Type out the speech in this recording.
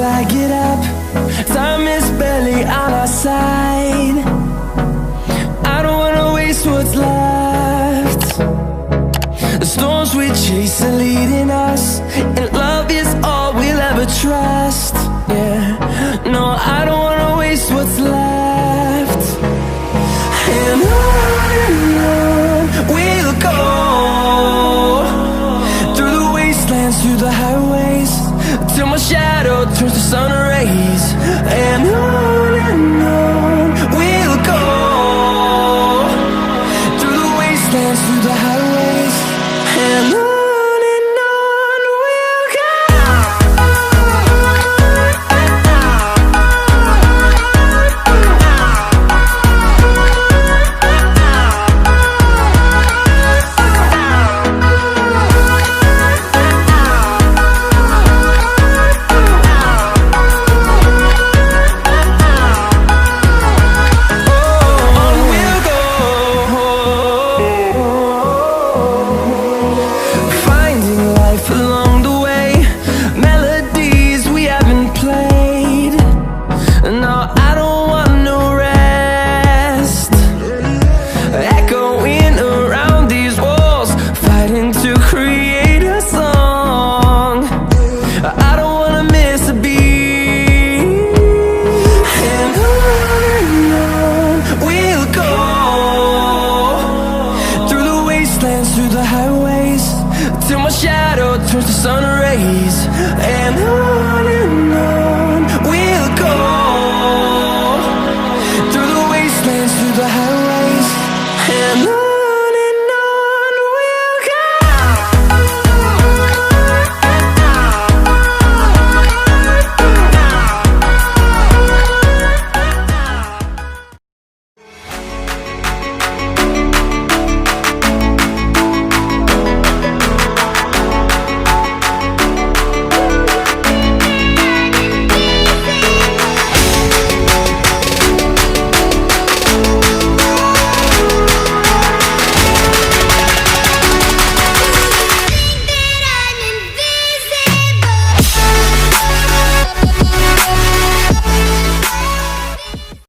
I get up. Time is barely on our side. I don't wanna waste what's left. The storms we chase are leading us, and love is all we'll ever trust. Yeah, no, I don't wanna waste what's left. And on we'll go, through the wastelands, through the highways, till my shadow turns to sun rays. And on we'll go, through the wastelands, through the highways, and on we'll go. Through the highways, till my shadow turns to sun rays. And on